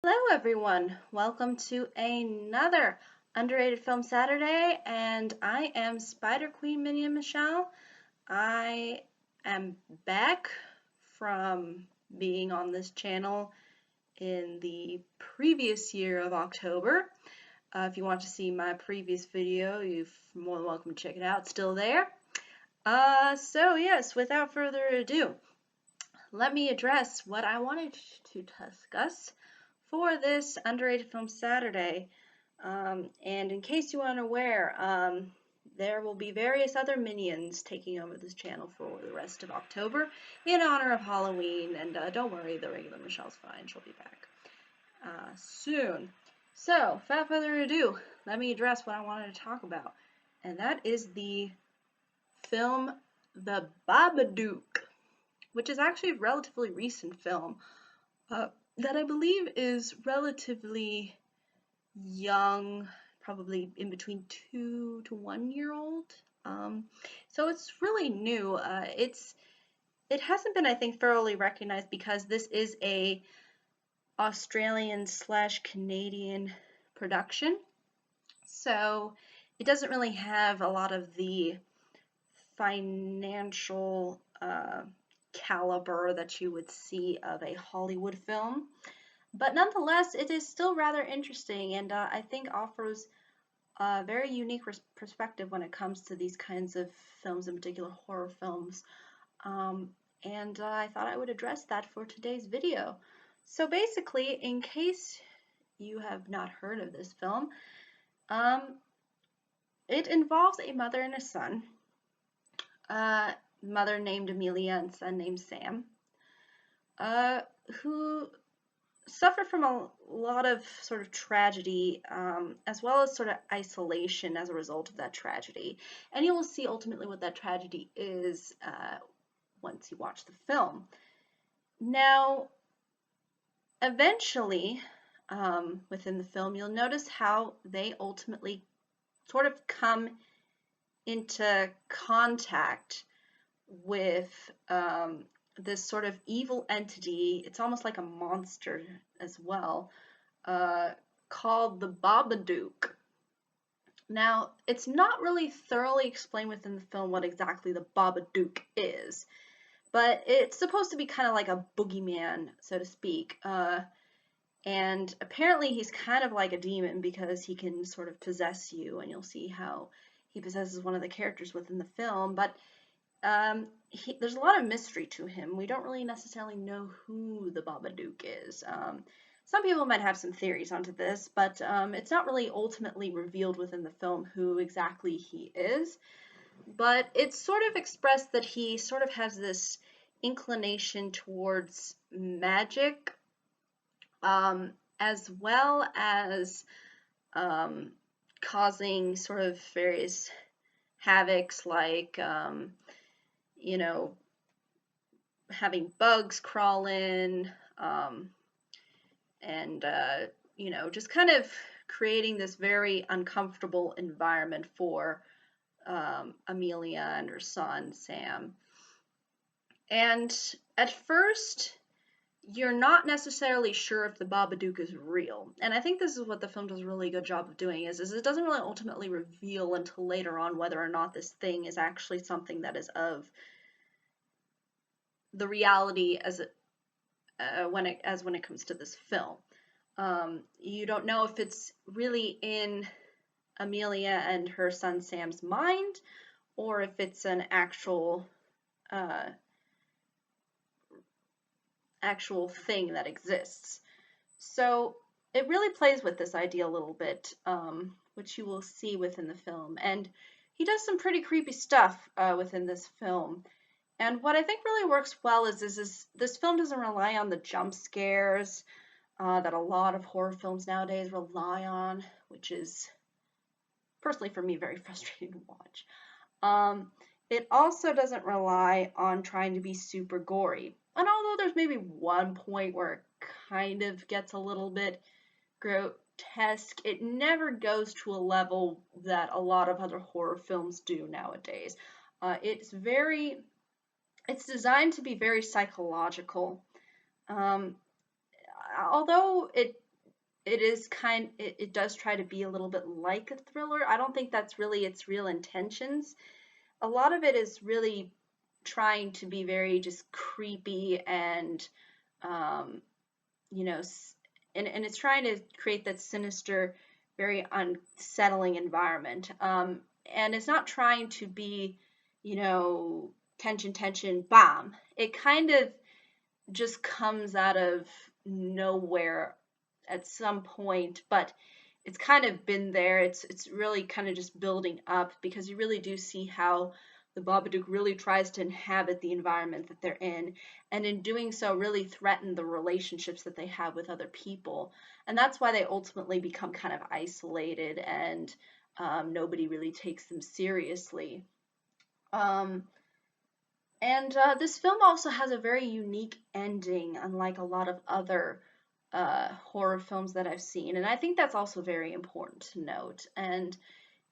Hello everyone, welcome to another Underrated Film Saturday, and I am Spider Queen Minion Michelle. I am back from being on this channel in the previous year of October. If you want to see my previous video, you're more than welcome to check it out, it's still there. So yes, without further ado, let me address what I wanted to discuss for this Underrated Film Saturday. And in case you aren't aware, there will be various other minions taking over this channel for the rest of October in honor of Halloween. And don't worry, the regular Michelle's fine. She'll be back soon. So, without further ado, let me address what I wanted to talk about. And that is the film The Babadook, which is actually a relatively recent film. That I believe is relatively young, probably in between 2 to 1 year old. So it's really new. It hasn't been, I think, thoroughly recognized because this is a Australian/Canadian production. So it doesn't really have a lot of the financial caliber that you would see of a Hollywood film. But nonetheless, it is still rather interesting and I think offers a very unique perspective when it comes to these kinds of films, in particular horror films. And I thought I would address that for today's video. So basically, in case you have not heard of this film, it involves a mother and a son. Mother named Amelia and son named Sam, who suffer from a lot of sort of tragedy, as well as sort of isolation as a result of that tragedy. And you will see ultimately what that tragedy is once you watch the film. Now, eventually, within the film, you'll notice how they ultimately sort of come into contact with this sort of evil entity. It's almost like a monster as well, called the Babadook. Now, it's not really thoroughly explained within the film what exactly the Babadook is, but it's supposed to be kind of like a boogeyman, so to speak. And apparently he's kind of like a demon because he can sort of possess you, and you'll see how he possesses one of the characters within the film. But there's a lot of mystery to him. We don't really necessarily know who the Babadook is. Some people might have some theories onto this, but it's not really ultimately revealed within the film who exactly he is. But it's sort of expressed that he sort of has this inclination towards magic, as well as causing sort of various havocs, like you know, having bugs crawl in, and you know, just kind of creating this very uncomfortable environment for Amelia and her son Sam. And at first, you're not necessarily sure if the Babadook is real. And I think this is what the film does a really good job of doing, is it doesn't really ultimately reveal until later on whether or not this thing is actually something that is of the reality as when it comes to this film. You don't know if it's really in Amelia and her son Sam's mind, or if it's an actual thing that exists. So it really plays with this idea a little bit, which you will see within the film. And he does some pretty creepy stuff within this film. And what I think really works well is this film doesn't rely on the jump scares that a lot of horror films nowadays rely on, which is, personally for me, very frustrating to watch. It also doesn't rely on trying to be super gory. And although there's maybe one point where it kind of gets a little bit grotesque, it never goes to a level that a lot of other horror films do nowadays. It's designed to be very psychological. Although it it does try to be a little bit like a thriller. I don't think that's really its real intentions. A lot of it is really trying to be very just creepy and um, you know, and it's trying to create that sinister, very unsettling environment. And it's not trying to be, you know, tension, tension, bomb. It kind of just comes out of nowhere at some point, but it's kind of been there. It's really kind of just building up because you really do see how the Babadook really tries to inhabit the environment that they're in, and in doing so, really threaten the relationships that they have with other people, and that's why they ultimately become kind of isolated and nobody really takes them seriously. Um, and this film also has a very unique ending, unlike a lot of other horror films that I've seen. And I think that's also very important to note. And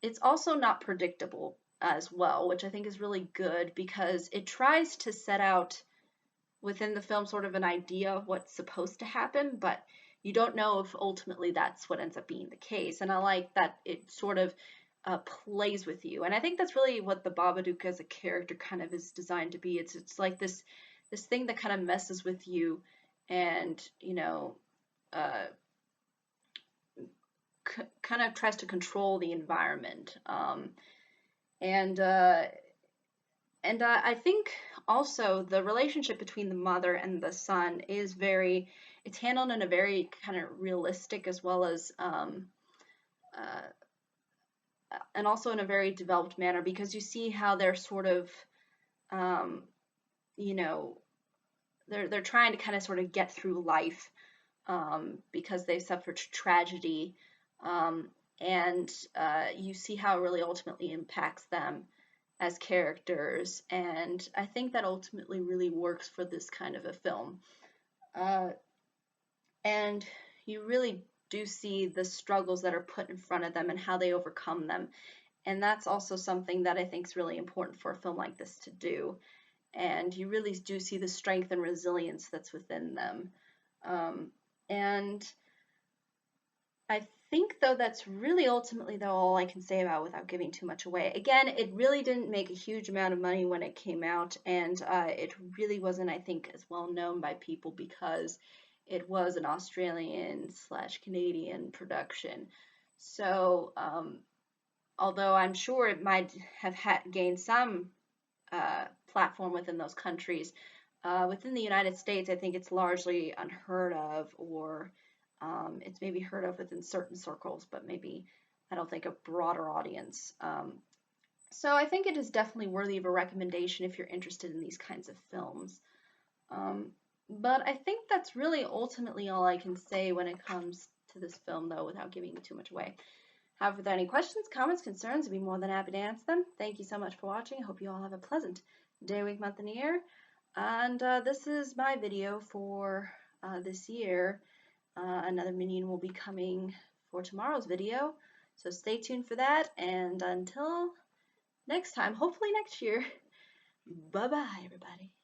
it's also not predictable as well, which I think is really good because it tries to set out within the film sort of an idea of what's supposed to happen, but you don't know if ultimately that's what ends up being the case. And I like that it sort of plays with you. And I think that's really what the Babadook as a character kind of is designed to be. It's like this thing that kind of messes with you, and uh, kind of tries to control the environment. And I think also the relationship between the mother and the son is it's handled in a very kind of realistic as well as uh, and also in a very developed manner because you see how they're sort of um, you know they're trying to kind of sort of get through life because they suffered tragedy, um, and you see how it really ultimately impacts them as characters, and I think that ultimately really works for this kind of a film. Uh, and you really do see the struggles that are put in front of them and how they overcome them. And that's also something that I think is really important for a film like this to do. And you really do see the strength and resilience that's within them. Um, and I think though that's really ultimately though all I can say about it without giving too much away. Again, it really didn't make a huge amount of money when it came out, and it really wasn't, I think, as well known by people because it was an Australian slash Canadian production. So although I'm sure it might have gained some platform within those countries, within the United States, I think it's largely unheard of, or it's maybe heard of within certain circles, but maybe I don't think a broader audience. So I think it is definitely worthy of a recommendation if you're interested in these kinds of films. Um, but I think that's really ultimately all I can say when it comes to this film, though, without giving too much away. However, if there are any questions, comments, concerns, I'd be more than happy to answer them. Thank you so much for watching. I hope you all have a pleasant day, week, month, and year. And this is my video for this year. Another minion will be coming for tomorrow's video, so stay tuned for that. And until next time, hopefully next year, bye-bye, everybody.